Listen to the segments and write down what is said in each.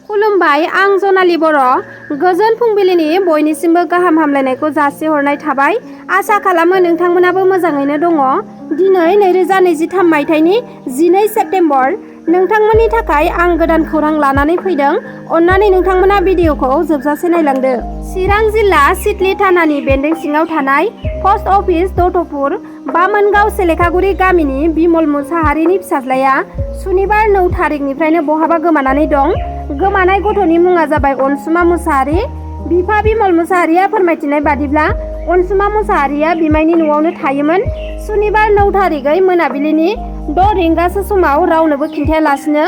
खुलुमबाय, आं जनाली बर'। गोजोन फुंबिलिनि बयनिसिमबो गाहाम हामलायनायखौ जासिहरनाय थाबाय। आसा खालामो नोंथांमोनाबो मोजाङैनो दङ। दिनै 2023 मायथाइनि 12 सेप्तेम्बर। नोंथांमोननि थाखाय आं गोदान खौरां लानानै फैदों। अन्नानै नोंथांमोना भिडिअखौ जोबजासे नायलांदो। चिरां जिल्ला सिडली थानानि बेन्दों सिङाव थानाय पस्ट अफिस दौथ'पुर बामोनगाव सेलेखागुरि गामिनि बिमल मुसाहारिनि फिसाज्लाया सुनिबार 9 थारिखनिफ्रायनो बहाबा गोमानानै दं। गोमानाय गथ'नि मुङा जाबाय अनसुमा मुसाहारि। बिफा बिमल मुसाहारिया फोरमायथिनाय बादिब्ला अनसुमा मुसाहारिया बिमायनि न'आवनो थायोमोन। सुनिबार 9 थारिखै मोनाबिलिनि 6 रिंगासो समाव रावनोबो खिन्थायालासिनो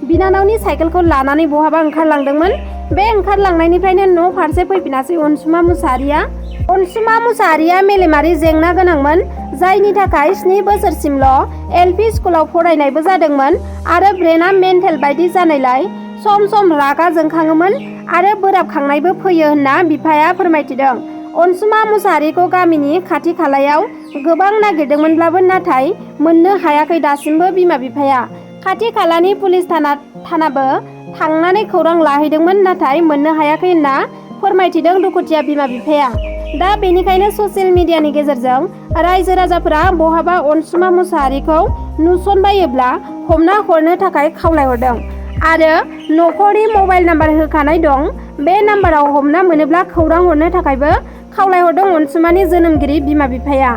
बिनानावनि साइकेलखौ लानानै बहाबा ओंखारलांदोंमोन। बे ओंखारलांनायनिफ्रायनो न' फारसे फैफिनासै अनसुमा मुसाहारिया। अनसुमा मुसाहारिया मेलेमारि जेंना गोनांमोन, जायनि थाखाय 7 बोसोरसिमल' LP स्कुलाव फरायनायबो जादोंमोन आरो ब्रेना मेन्टेल बायदि जानायलाय सम सम रागा जोंखाङोमोन आरो बोराबखांनायबो फैयो होनना बिफाया फोरमायथिदों। अनसुमा मुसाहारिखौ गामिनि खाथि खालायाव गोबां नागिरदोंमोनब्लाबो नाथाय मोननो हायाखै दासिमबो बिमा बिफाया। खाथि खालानि पुलिस थानाबो थांनानै खौरां लाहैदोंमोन नाथाय मोननो हायाखै होनना फोरमायथिदों दुखुथिया बिमा बिफाया। दा बेनिखायनो ससियेल मिडियानि गेजेरजों रायजो राजाफोरा बहाबा अनसुमा मुसाहारिखौ नुसनबायोब्ला हमना हरनो थाखाय खावलायहरदों आरो न'खरनि मबाइल नाम्बार होखानाय दं। बे नाम्बाराव हमना मोनोब्ला खौरां हरनो थाखायबो खावलायहरदों अनसुमानि जोनोमगिरि बिमा बिफाया।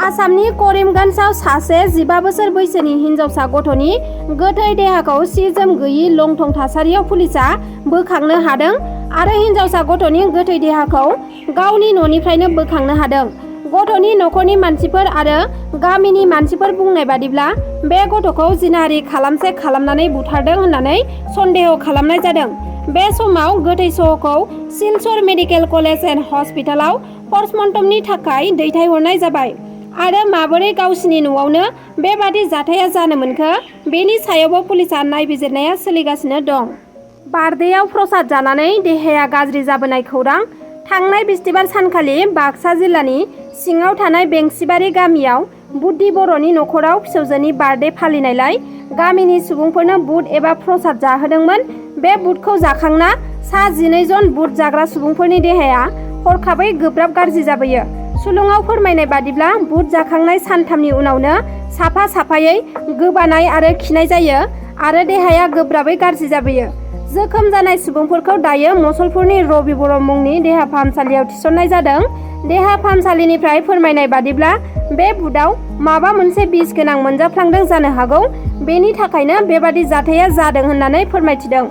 आसामनि करिमगन्जआव सासे 15 बोसोर बैसोनि हिनजावसा गथ'नि गोथै देहाखौ सि जोम गैयि लंथं थासारियाव पुलिसआ बोखांनो हादों आरो हिनजावसा गथ'नि गोथै देहाखौ गावनि न'निफ्रायनो बोखांनो हादों। गथ'नि न'खरनि मानसिफोर आरो गामिनि मानसिफोर बुंनाय बादिब्ला बे गथ'खौ जिनाहारि खालामनानै बुथारदों होननानै सन्देह खालामनाय जादों। बे समाव गोथै सहखौ सिलचर मेडिकेल कलेज एन्ड हस्पिटालाव पस्टमर्टमनि थाखाय दैथायहरनाय जाबाय आरो माबोरै गावसिनि न'आवनो बेबादि जाथाया जानो मोनखो बेनि सायावबो पुलिसआ नायबिजिरनाया सोलिगासिनो दं। बारदेयाव प्रसाद जानानै देहाया गाज्रि जाबोनाय खौरां। थांनाय बिस्थिबार सानखालि बाक्सा जिल्लानि सिङाव थानाय बेंसिबारि गामियाव बुद्धि बर'नि न'खराव फिसौजोनि बारदे फालिनायलाय गामिनि सुबुंफोरनो बुट एबा प्रसाद जाहोदोंमोन। बे बुटखौ जाखांना सा 12 जन बुट जाग्रा सुबुंफोरनि देहाया हरखाबै गोब्राब गाज्रि जाबोयो। सुलुङाव फोरमायनाय बादिब्ला बुट जाखांनाय सानथामनि उनावनो साफा साफायै गोबानाय आरो खिनाय जायो आरो देहाया गोब्राबै गाज्रि जाबोयो। जोखोम जानाय सुबुंफोरखौ दायो मसलपुरनि रबि बर' मुंनि देहा फाहामसालियाव थिसननाय जादों। देहा फाहामसालिनिफ्राय फोरमायनाय बादिब्ला बे बुटआव माबा मोनसे बिस गोनां मोनजाफ्लांदों जानो हागौ, बेनि थाखायनो बेबादि जाथाया जादों होननानै फोरमायथिदों।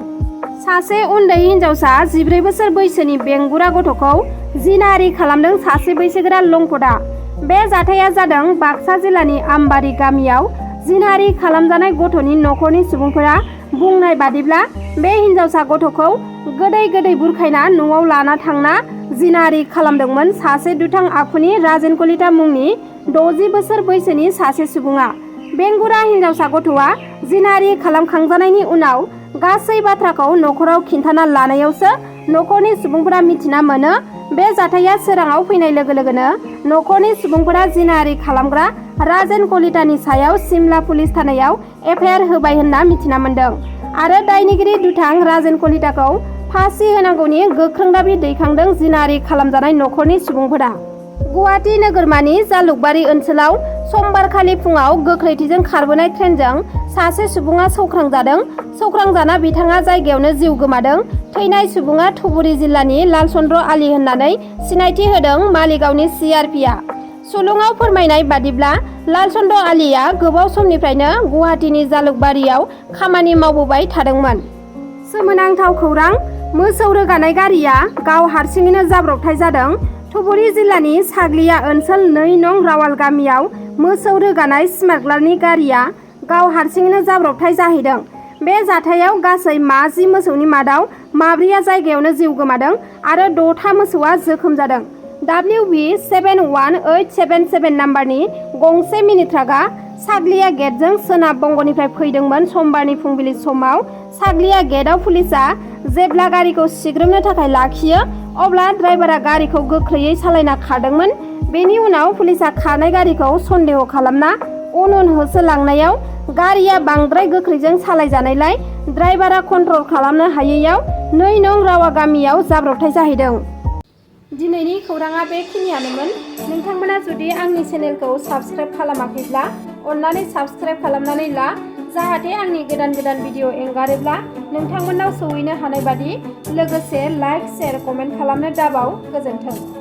सासे उन्दै हिनजावसा 14 बोसोर बैसोनि बेंगुरा गथ'खौ जिनाहारि खालामदों सासे बैसोगोरा लंपटआ। बे जाथाया जादों बाक्सा जिल्लानि आमबारि गामियाव। जिनाहारि खालामजानाय गथ'नि न'खरनि सुबुंफोरा बुंनाय बादिब्ला बे हिनजावसा गथ'खौ गोदै बुरखायना न'आव लाना थांना जिनाहारि खालामदोंमोन सासे दुथां आखुनि राजेन कलिता मुंनि 60 बोसोर बैसोनि सासे सुबुङा। बेंगुरा हिनजावसा गथ'आ जिनाहारि खालामखांजानायनि उनाव गासै बाथ्राखौ न'खराव खिन्थाना लानायावसो न'खरनि सुबुंफोरा मिथिना मोनो। बे जाथाया सोराङाव फैनाय लोगो लोगोनो न'खरनि सुबुंफोरा जिनाहारि खालामग्रा राजेन कलितानि सायाव सिमला पुलिस थानायाव FIR होबाय होनना मिथिना मोन्दों आरो दायनिगिरि दुथां राजेन कलिताखौ फासि होनांगौनि गोख्रों दाबि दैखांदों जिनाहारि खालामजानाय न'खरनि सुबुंफोरा। गुवाहाटी नोगोरमानि जालुकबारि ओनसोलाव समबारखालि फुङाव गोख्रैथिजों खारबोनाय ट्रेनजों सासे सुबुङा सौख्रांजादों। सौख्रांजाना बिथाङा जायगायावनो जिउ गोमादों। थैनाय सुबुङा धुबुरी जिल्लानि लालचन्द्र आली होननानै सिनायथि होदों मालिगावनि CRPआ। सुलुङाव फोरमायनाय बादिब्ला लालचन्द्र आलीया गोबाव समनिफ्रायनो गुवाहाटीनि जालुकबारियाव खामानि मावबोबाय थादोंमोन। सोमोनांथाव खौरां, मोसौ रोगानाय गारिया गाव हारसिङैनो जाब्रबथाय जादों। धुबुरी जिल्लानि साग्लिया ओनसोल 2 नं रावाल गामियाव मोसौ रोगानाय स्मार्टलारनि गारिया गाव हारसिङैनो जाब्रबथाय जाहैदों। बे जाथायाव गासै 10 मोसौनि मादाव 4 जायगायावनो जिउ गोमादों आरो 6 मोसौआ जोखोम जादों। WB718777 नाम्बारनि गंसे मिनि ट्राकआ साग्लिया गेटजों सोनाब बंगनिफ्राय फैदोंमोन। समबारनि फुंबिलि समाव साग्लिया गेटआव पुलिसआ जेब्ला गारिखौ सिग्रोमनो थाखाय लाखियो अब्ला ड्राइभारा गारिखौ गोख्रैयै सालायना खारदोंमोन। बेनि उनाव पुलिसआ खारनाय गारिखौ सन्देह खालामना उन होसोलांनायाव गारिया बांद्राय गोख्रैजों सालायजानायलाय ड्राइभारा कन्ट्रल खालामनो हायैयाव 2 नं रावा गामियाव जाब्रबथाय जाहैदों। दिनैनि खौराङा बेखिनियानोमोन। नोंथांमोना जुदि आंनि चेनेलखौ साबस्क्राइब खालामाखैब्ला अन्नानै साबस्क्राइब खालामनानै ला, जाहाथे आंनि गोदान भिडिअ एंगारोब्ला नोंथांमोननाव सौहैनो हानाय बादि। लोगोसे लाइक, शेयार, कमेन्ट खालामनो दाबाव। गोजोन्थों।